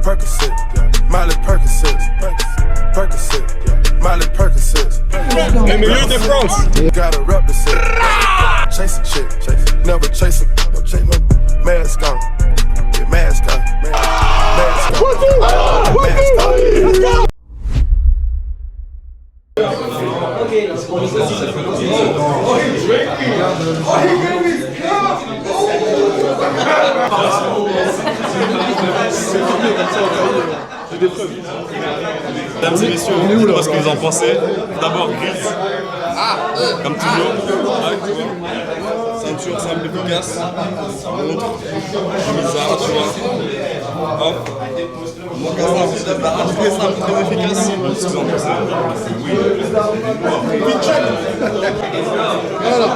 Percocet, Miley Percocet, Percocet, Miley Percocet. Le milieu de France. Gotta represent. Chase a chick, never chase a, no chase no mask on. Get mask on, mask on. Mask on. Let's go. Mesdames et messieurs, dites-moi ce que vous en pensez. D'abord, Gris. Comme toujours. Ceinture simple et efficace. Montre. Bizarre, tu vois. Hop. Très simple, très efficace. Qu'est-ce que vous en pensez? Oui. Voilà.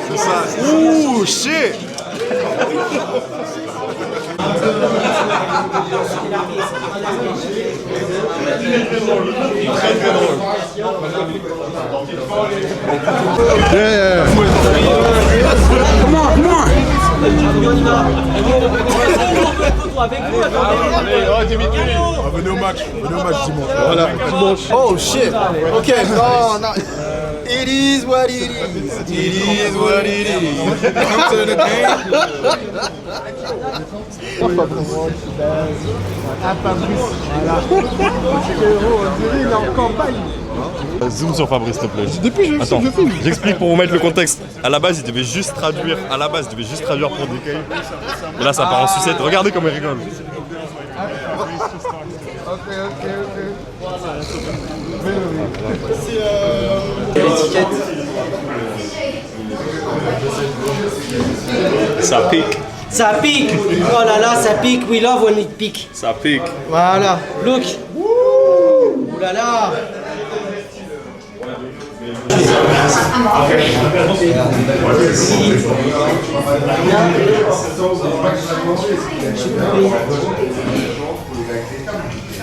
C'est ça. Ouh, shit. Très très drôle. Yeah. Comment Venez au match dimanche. Voilà, dimanche. Oh shit. Ok. Non, non. It is what it is. It is what it is. Come to the game. Zoom sur Fabrice, s'il te plaît. Depuis, je filme. J'explique pour vous mettre le contexte. À la base, il devait juste traduire. Pour DK. Et là, ça part en sucette. Regardez comme il rigole. L'étiquette. Ça pique. Ça pique. Oh là là, ça pique. We love when it pique. Ça pique. Voilà. Look. Ouh là là.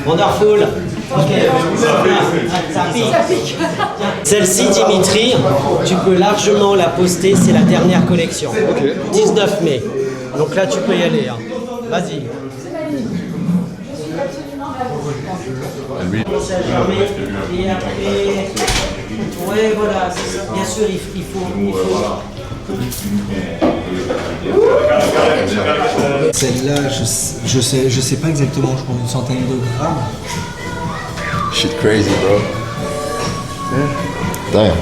Wonderful. Ok. Ça pique. Celle-ci, Dimitri, tu peux largement la poster, c'est la dernière collection. 19 mai. Donc là, tu peux y aller. Hein. Vas-y. Et après... Ouais, voilà, c'est ça. Bien sûr, il faut... Celle-là, je sais pas exactement, je pense une centaine de grammes. Shit crazy, bro. Damn.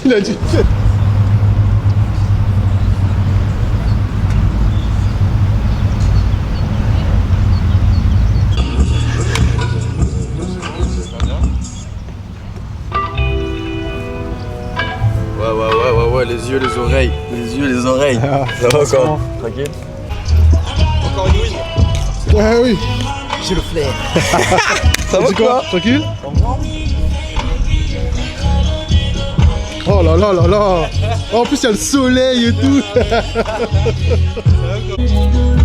Il a dit. Ouais, les yeux, les oreilles. Les yeux, les oreilles. Ça va encore? Tranquille. Encore une win. Ah oui. J'ai le flair. Ça va quoi? Tranquille? Oh là là là là. Oh, en plus, il y a le soleil et tout.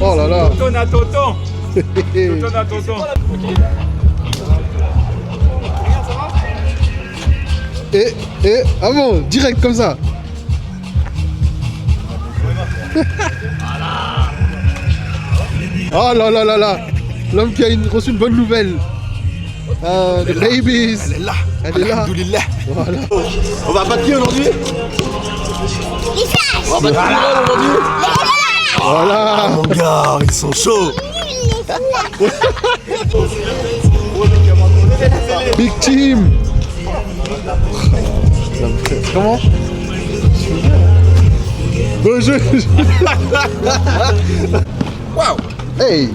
Oh là là. Tonton à tonton. Tonton à tonton. Et, ah bon, direct comme ça. Oh là là là là. L'homme qui a reçu une bonne nouvelle. The babies. Elle est là. Elle est là. Alhamdoulilah. Voilà. On va patiner aujourd'hui? On va patiner aujourd'hui? Voilà. Oh mon gars, ils sont chauds. Big team. Comment? Bonjour. Wow. Hey.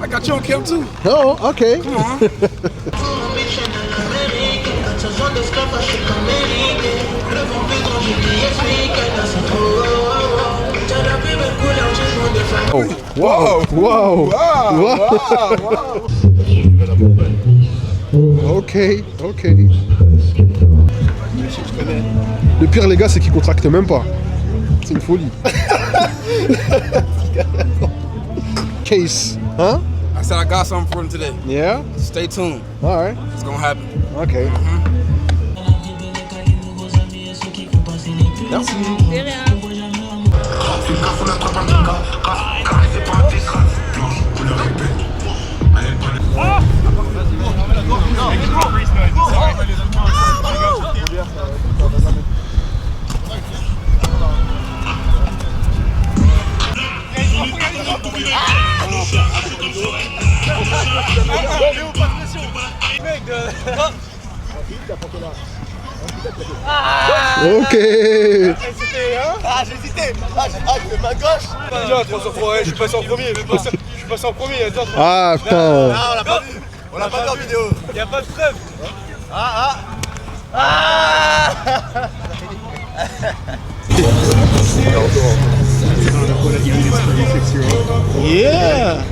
I got you on cam too. Oh, okay. Oh, wow, wow, wow. Ok. Le pire, les gars, c'est qu'ils contractent même pas. C'est une folie. Case. Huh? I said I got something for him today. Yeah? Stay tuned. All right. It's gonna happen. Okay. Merci. Ok. Ah, j'ai hésité. Ah, j'ai fait ma gauche. Déjà, 3 sur 3, je suis passé en premier. Je suis passé en premier. Attends, Ah putain. Ah, on l'a pas vu. On l'a pas vu en vidéo. y a pas de preuve. Yeah.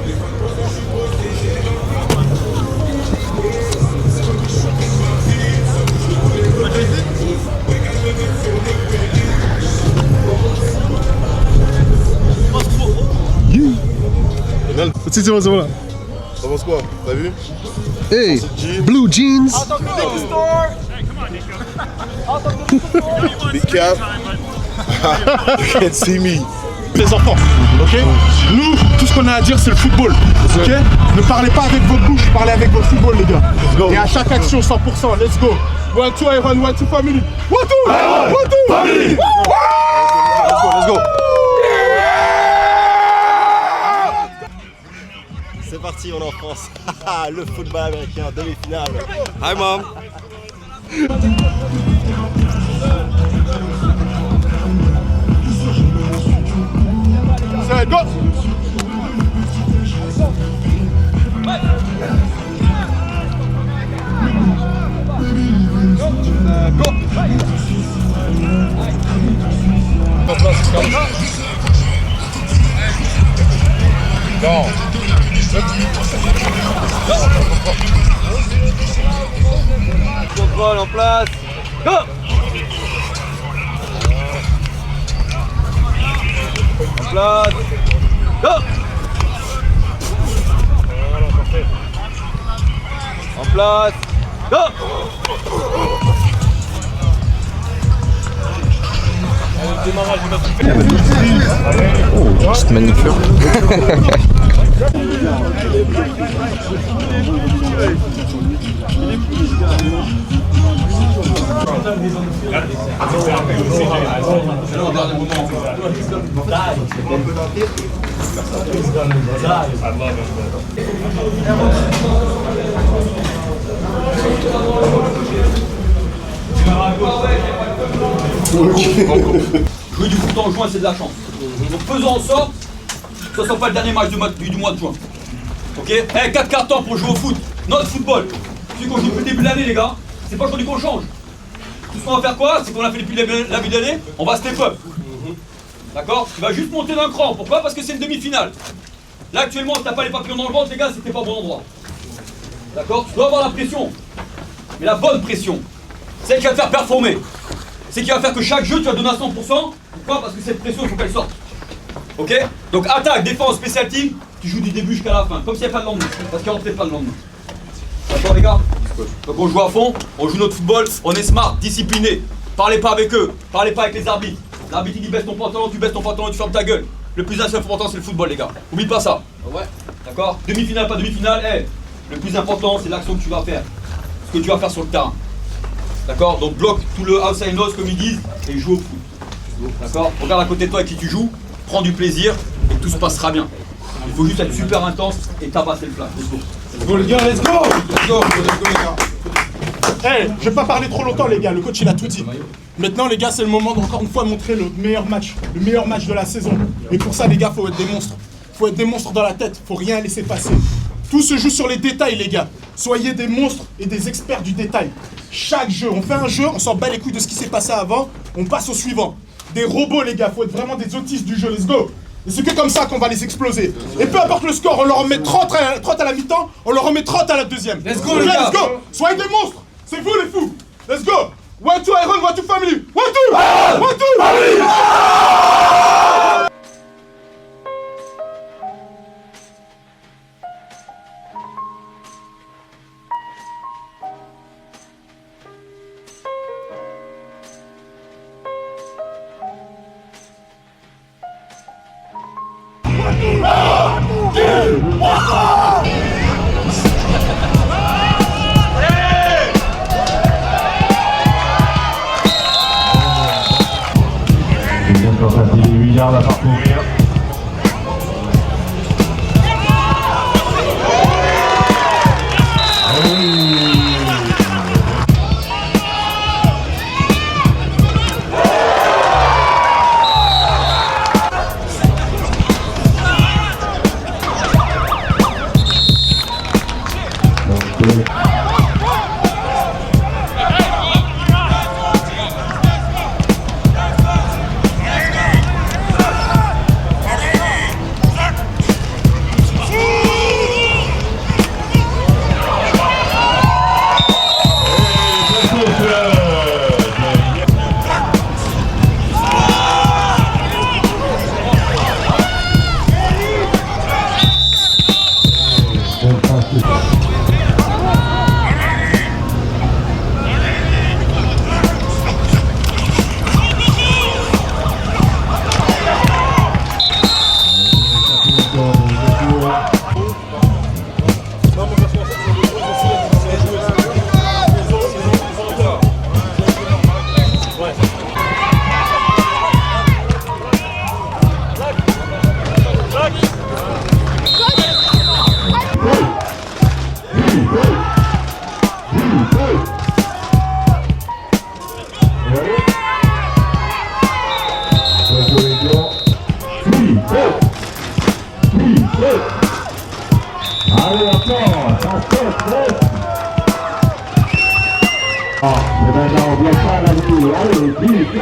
C'est bon là. T'en penses quoi? T'as vu? Hey, blue jeans. Big cap. You can't see me. Les enfants, ok? Nous, tout ce qu'on a à dire, c'est le football, ok? Ne parlez pas avec votre bouche, parlez avec votre football, les gars. Et à chaque action, 100%, let's go. 1-2 Iron, 1-2 family. 1-2 Iron, 1-2 family. Let's go. C'est parti, on est en France. Le football américain, demi-finale. Hi mom. C'est go. Contrôle en place. Go! En place. Go! En place. Go! Petite manicure. Jouer du foot en juin, c'est de la chance. Donc faisons en sorte que ce ne soit pas le dernier match du mois de juin. Ok? 4 cartons pour jouer au foot. Notre football. Celui qu'on joue depuis le début de l'année, les gars. C'est pas aujourd'hui qu'on change. Tout ce qu'on va faire quoi? C'est qu'on a fait depuis la début d'année, on va step up. D'accord? Tu vas juste monter d'un cran. Pourquoi? Parce que c'est une demi-finale. Là actuellement, si t'as pas les papillons dans le ventre, les gars, c'était pas au bon endroit. D'accord? Tu dois avoir la pression. Mais la bonne pression. Celle qui va te faire performer. C'est qui va faire que chaque jeu, tu vas donner à 100%. Pourquoi? Parce que cette pression, il faut qu'elle sorte. Ok? Donc attaque, défense, special team, tu joues du début jusqu'à la fin. Comme s'il n'y avait pas de lendemain. Parce qu'il n'y aurait pas de lendemain. D'accord les gars? Donc on joue à fond, on joue notre football, on est smart, discipliné. Parlez pas avec eux, parlez pas avec les arbitres. L'arbitre il dit baisse ton pantalon, tu baisses ton pantalon, tu fermes ta gueule. Le plus important c'est le football les gars. Oublie pas ça. Ouais. D'accord? Demi-finale, pas demi-finale, le plus important c'est l'action que tu vas faire. Ce que tu vas faire sur le terrain. D'accord? Donc bloque tout le outside nose comme ils disent et joue au foot. D'accord? Regarde à côté de toi avec qui tu joues, prends du plaisir et tout se passera bien. Il faut juste être super intense et tabasser le plat. Let's go. Let's go les gars, let's go! Let's go les gars. Hey, je vais pas parler trop longtemps les gars, le coach il a tout dit. Maintenant les gars, c'est le moment d'encore une fois montrer le meilleur match de la saison. Et pour ça les gars, faut être des monstres. Faut être des monstres dans la tête, faut rien laisser passer. Tout se joue sur les détails les gars. Soyez des monstres et des experts du détail. Chaque jeu, on fait un jeu, on s'en bat les couilles de ce qui s'est passé avant, on passe au suivant. Des robots les gars, faut être vraiment des autistes du jeu, let's go! Et c'est que comme ça qu'on va les exploser. Et peu importe le score, on leur remet 30 à la mi-temps, on leur remet 30 à la deuxième. Let's go les gars! Let's go! Soyez des monstres! C'est vous les fous! Let's go! 1-2 Iron, 1-2 family! 1-2! 1-2 family! yards à parcourir. Allez, encore, ça fait. Ah, mais maintenant, on vient pas à la vie. Allez, vite.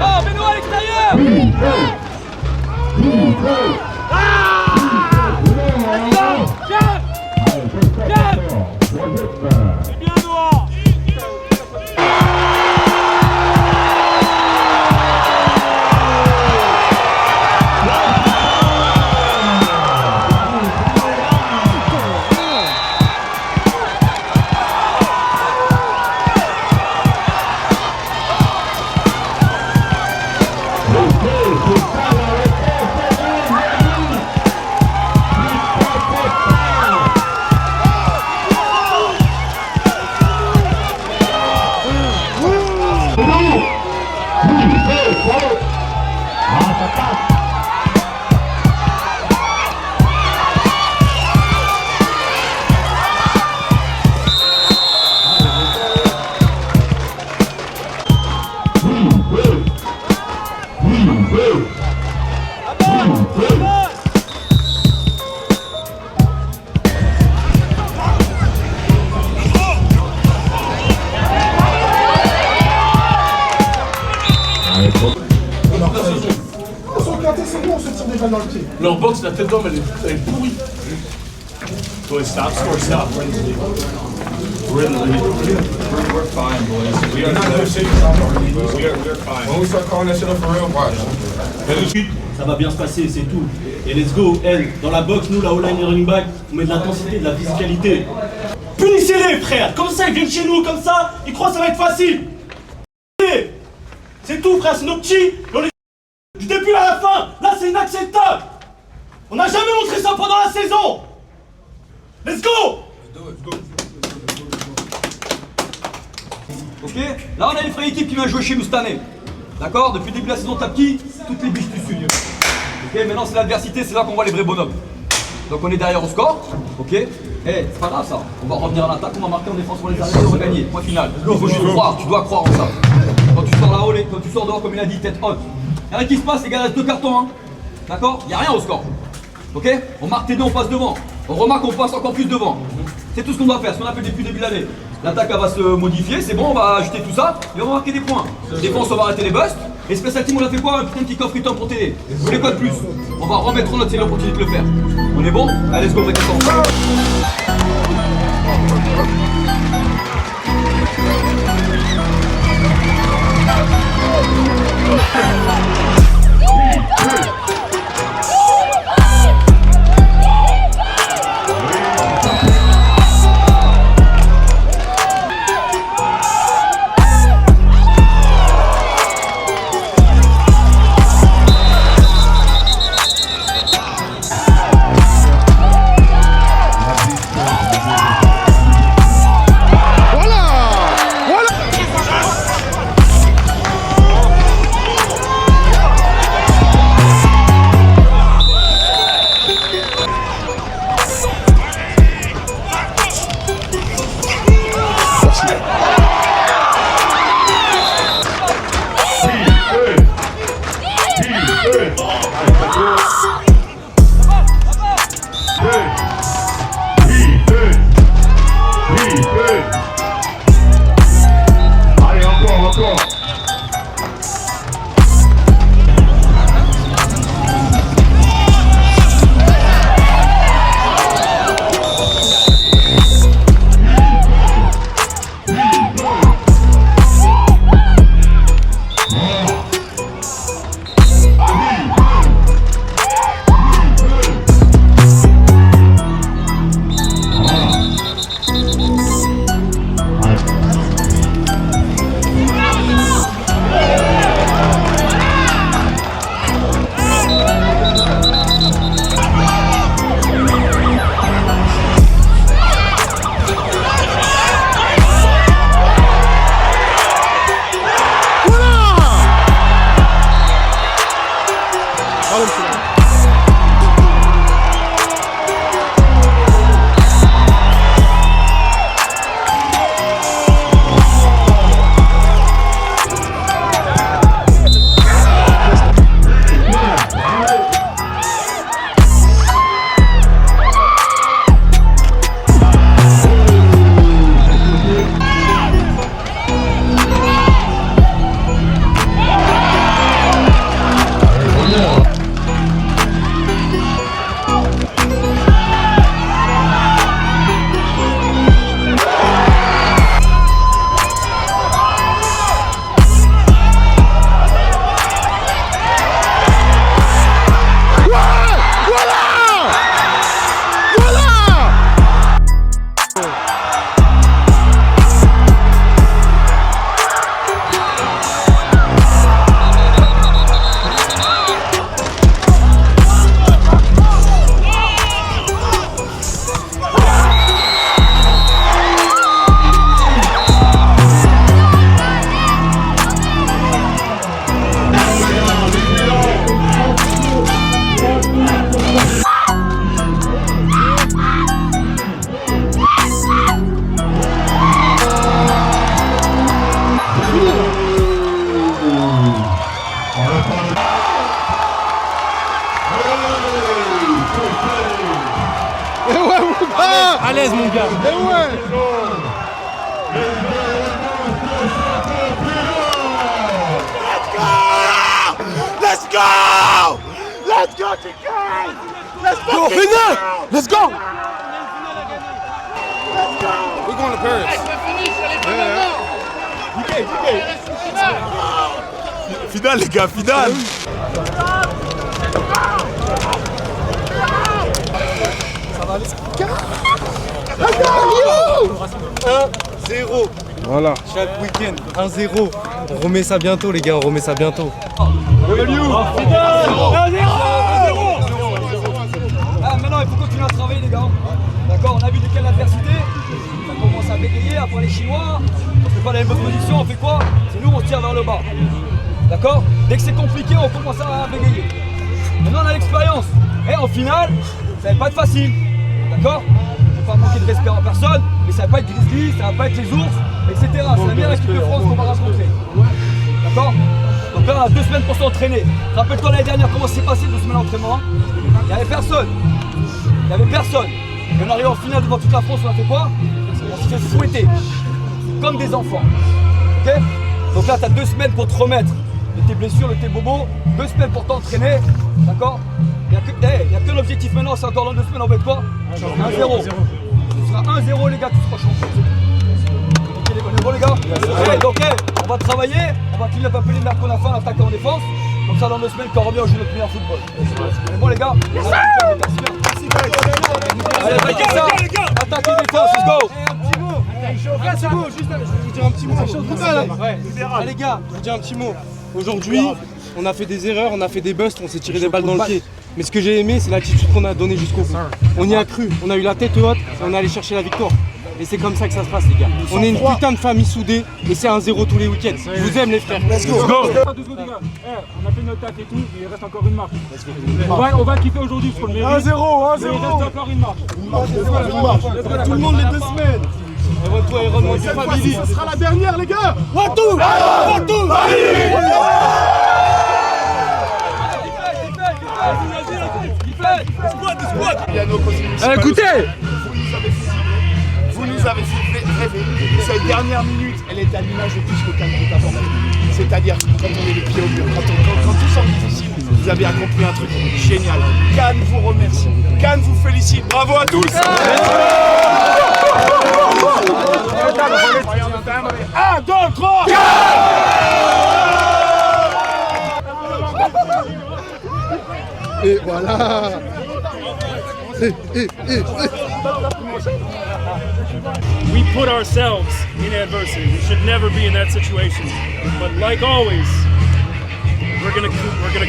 Ah, Benoît à l'extérieur! C'est bien, Noah! C'est bon, on se tire des balles dans le pied. Leur boxe, la tête d'homme, elle est pourrie. Boys, stop, score, stop. We're in the lead. We're fine, boys. We are not good shit. We're fine. When we start calling that shit up for real, watch. Ça va bien se passer, c'est tout. Et let's go, N. Dans la boxe, nous, la O-line et running back, on met de l'intensité, de la physicalité. Punissez-les, frère. Comme ça, ils viennent chez nous, comme ça, ils croient que ça va être facile. C'est tout, frère, c'est nos petits. Du début à la fin, là, c'est inacceptable. On n'a jamais montré ça pendant la saison. Let's go. Ok? Là, on a une vraie équipe qui vient jouer chez nous cette année. D'accord? Depuis le début de la saison, t'as qui? Toutes les biches du sud. Ok? Maintenant, c'est l'adversité, c'est là qu'on voit les vrais bonhommes. Donc, on est derrière au score. Ok? C'est pas grave ça. On va revenir en attaque, on va marquer en défense pour les arrières et on va gagner. Point final. Il faut juste croire, tu dois croire en ça. Quand tu sors regarde là-haut, quand tu sors dehors, comme il a dit, tête haute. Y'a rien qui se passe, les gars, il reste 2 cartons. Hein. D'accord? Y'a rien au score. Ok? On marque tes deux, on passe devant. On remarque, on passe encore plus devant. C'est tout ce qu'on doit faire, ce qu'on a fait depuis le début de l'année. L'attaque elle va se modifier, c'est bon, on va ajouter tout ça et on va marquer des points. Défense, on va arrêter les busts. Et Special Team, on a fait quoi? Un putain de kick-off return pour t'aider. Vous voulez quoi de plus? On va remettre en note, c'est l'opportunité de le faire. On est bon? Allez, let's go, break it down. À l'aise mon gars. Eh ouais. Let's go! Let's go, TK! Let's go! Final! Let's go! We're going to Paris. Final les gars, final! 1-0. Voilà. Chaque week-end, 1-0. On remet ça bientôt, les gars, on remet ça bientôt. Maintenant, il faut continuer à travailler, les gars. D'accord, on a vu de quelle adversité. Ça commence à bégayer après les Chinois. On fait pas la même position, on fait quoi? C'est nous, on se tire vers le bas. D'accord? Dès que c'est compliqué, on commence à bégayer. Maintenant, on a l'expérience. Et en finale, ça va pas être facile. D'accord? Je ne vais pas manquer de respect en personne, mais ça va pas être Grizzly, ça va pas être les ours, etc. C'est la meilleure équipe de France qu'on va rencontrer. D'accord? Donc là, on a 2 semaines pour s'entraîner. Rappelle-toi l'année dernière comment s'est passé 2 semaines d'entraînement. Il n'y avait personne. Il n'y avait personne. Et on arrive en finale devant toute la France, on a fait quoi? On s'est fait fouetter. Comme des enfants. Ok? Donc là, tu as 2 semaines pour te remettre de tes blessures, de tes bobos. 2 semaines pour t'entraîner. D'accord? Il n'y a qu'un objectif maintenant, c'est encore dans 2 semaines, on va être quoi? 1-0. Ce sera 1-0 les gars, tu seras champion. Ok, on est bon les gars? Donc on va travailler, on va clean up un peu les merdes qu'on a fait en attaque et en défense. Comme ça dans 2 semaines, quand on revient, on joue notre meilleur football. On est bon les gars? Allez, attaquez ça! Attaque et défense, let's go! C'est bon, juste je vous dis un petit mot. Les gars, je vous dis un petit mot. Aujourd'hui, on a fait des erreurs, on a fait des busts, on s'est tiré des balles dans le pied. Mais ce que j'ai aimé, c'est l'attitude qu'on a donnée jusqu'au bout. On y a cru, on a eu la tête haute et on est allé chercher la victoire. Et c'est comme ça que ça se passe les gars. On est une putain de famille soudée et c'est 1-0 tous les week-ends. Je vous aime les frères. Let's go. On a fait notre tâche et tout, mais il reste encore une marche. On va kiffer aujourd'hui sur le mérite. 1-0, 1-0. Il reste encore une marche. Tout le monde les 2 semaines. Ce sera la dernière les gars. Watou. Écoutez, vous nous avez fait rêver. Cette dernière minute, elle est à l'image de tout ce que Cannes peut apporter. C'est-à-dire quand on est les pieds au mur, quand tout semble difficile, vous avez accompli un truc génial. Cannes vous remercie, Cannes vous félicite. Bravo à tous. 1, 2, 3. Et voilà. We put ourselves in adversity. We should never be in that situation. But like always, we're gonna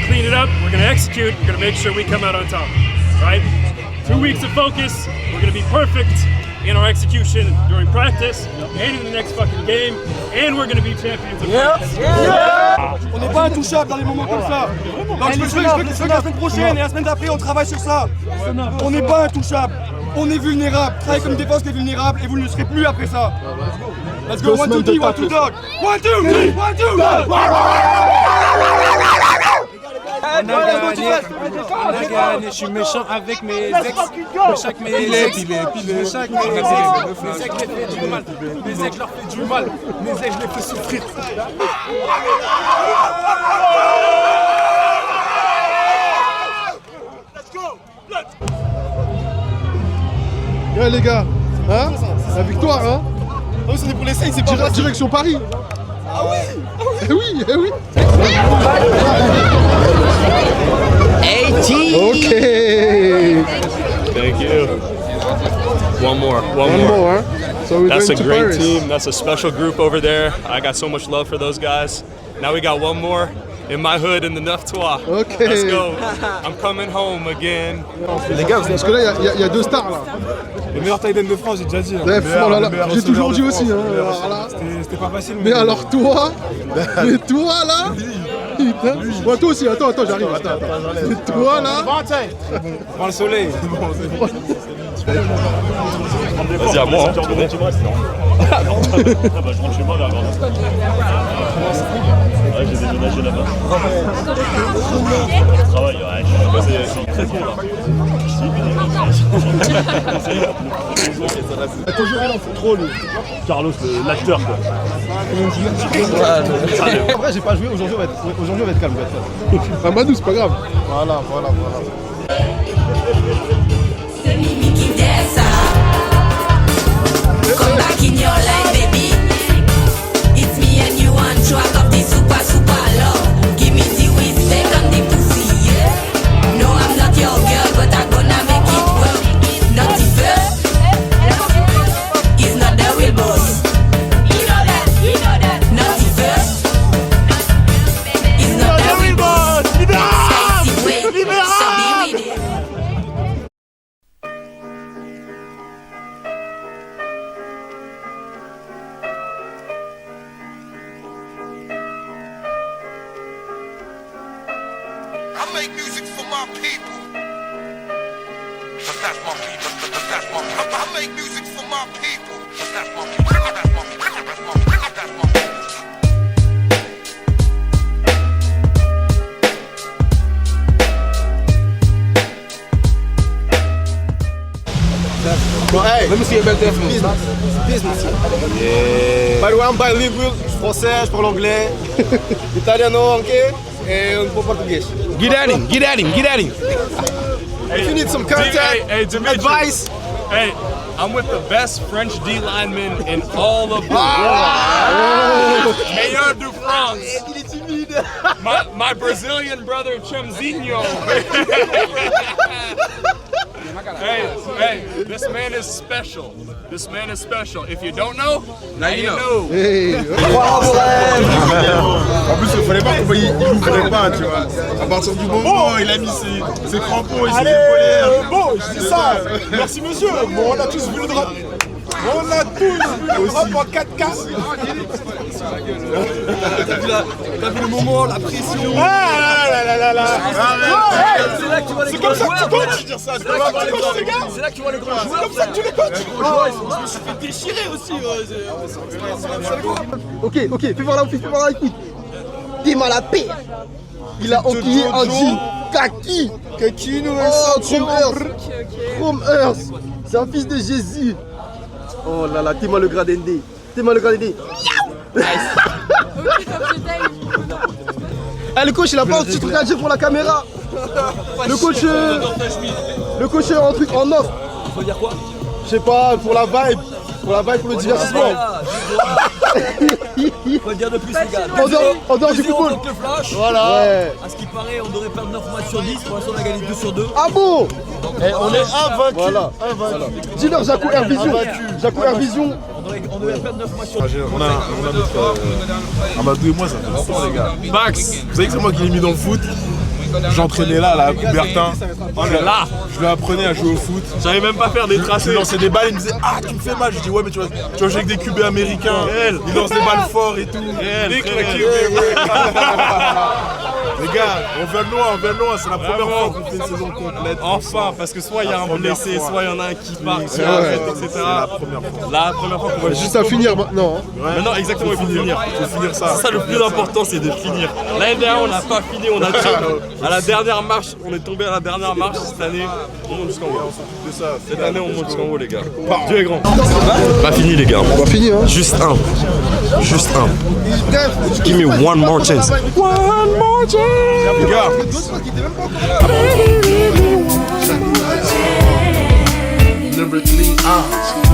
clean it up. We're gonna execute. We're gonna make sure we come out on top. Right? 2 weeks of focus. We're gonna be perfect in our execution during practice and in the next fucking game. And we're gonna be champions of practice. On n'est pas intouchable dans les moments comme ça. Donc je veux que la semaine prochaine et la semaine d'après on travaille sur ça. On n'est pas intouchable. On est vulnérable. Travaillez comme défense, t'es vulnérable et vous ne le serez plus après ça. Let's go, 1, 2, 3, 1, 2, dog. 1, 2, 1, 2, je suis méchant avec mes ex. Méchant avec mes ex. Méchant avec mes ex. Mes ex, je les fais du mal. Mes ex, je leur fais du mal. Mes ex, je les fais souffrir. Ouais les gars, hein? La victoire, hein? Oh, c'est pour les Saints, c'est pas direction Paris. Ah oui. Eh oui, eh oui. 18. Okay. Thank you. One more. Huh? So we're That's a going to great Paris. team. That's a special group over there. I got so much love for those guys. Now we got one more in my hood in the Neuf-Trois. Okay. Let's go. I'm coming home again. Les gars, parce que là, il y a 2 stars là. Le meilleur tight end de France, j'ai déjà dit. Oh là là, j'ai toujours dit aussi. Hein, C'était pas facile. mais alors toi, mais toi là, putain. Ouais, toi aussi, attends, j'arrive. Attends. Mais toi là. Prends le soleil. Vas-y, à moi. Tu me restes, non? Ah bah je rentre chez moi là. Ouais, j'ai déménagé là-bas. Je travaille, ouais. C'est très cool là. T'as toujours là, faut trop lui. Carlos, l'acteur quoi. Après, j'ai pas joué, aujourd'hui on va être calme. Ah, Manu, c'est pas grave. Voilà. Come back in your life, baby. It's me and you on track of the super love. Give me the respect and the pussy, yeah. No, I'm not your girl, but I'm gonna make it work. Not the first. It's not the real boss. You know that. Not the first. It's not the real boss. Sexy way, so be with it. I make music for my people. But that's my people. I make music for my people. But that's my people. Hey, let me see your best definition. business. By the way, I'm bilingual. Je suis français, je parle anglais, italiano, ok, et un peu portugais. Get at him, get at him, get at him. If you need some content, Dimitri. advice. Hey, I'm with the best French D lineman in all of the world. Meilleur du France. My Brazilian brother Chemzinho. Hey, this man is special. This man is special. If you don't know, now you know. En plus, il fallait pas qu'il l'ouvrait pas, tu vois. À partir du moment où il a mis ses crampons et ses épaulières. Bon, je dis ça. Merci monsieur. Bon, on a tous vu le drop. On a tous vu le drop en 4K. T'as vu le moment, la pression. Ah là là. C'est là que tu vois les C'est grands comme ça que joueurs. tu coaches, dire ça. C'est comme ça que tu coaches, les gars. C'est là que tu vois les grands joueurs. C'est comme ça que tu les coaches. Je me suis fait déchirer aussi. Ok, fais voir la écoute. T'es mal à paix. Il a enquillé un jean kaki. Kaki, nous, Oh, Chrome Earth. C'est un fils de Jésus. Oh là là, t'es mal le gradendé. Eh, le coach, il a pas un petit truc à dire pour la caméra. Le coach a un truc en offre. Faut dire quoi? Je sais pas, pour la vibe, pour le divertissement. Faut dire de plus, les gars. En dehors du football. Le flash. Voilà. Ouais. À ce qui paraît, on devrait perdre 9 matchs sur 10. Pour l'instant, on a gagné 2 sur 2. Ah bon? Et on est invaincu. Voilà. Dis-leur, Jacou Air Vision. On devrait perdre 9 matchs sur 10. On a notre Amadou et moi, ça fait longtemps, les gars. Max, vous savez que c'est moi qui l'ai mis dans le foot. J'entraînais là, à Coubertin. Je lui apprenais à jouer au foot. J'arrivais même pas à faire des tracés. Il lançait des balles, il me disait ah tu me fais mal. Je dis ouais mais tu vas jouer avec des QB américains. Il lance des balles forts et tout. Les gars, on vient de loin, c'est la première fois qu'on fait une saison complète. Enfin, parce que soit il y a un blessé, soit il y en a un qui part, etc. C'est la première fois qu'on va Juste à finir maintenant. Maintenant, exactement, il faut finir. ça. C'est ça le plus important, c'est de finir. L'année dernière, on n'a pas fini, on a tué. À la dernière marche, on est tombé à la dernière marche. Cette année, on monte jusqu'en haut. Cette année, on monte jusqu'en haut, les gars. Dieu est grand. Pas fini, les gars. On va finir, hein. Juste un. Give me one more chance. Les gars. Number 3 out.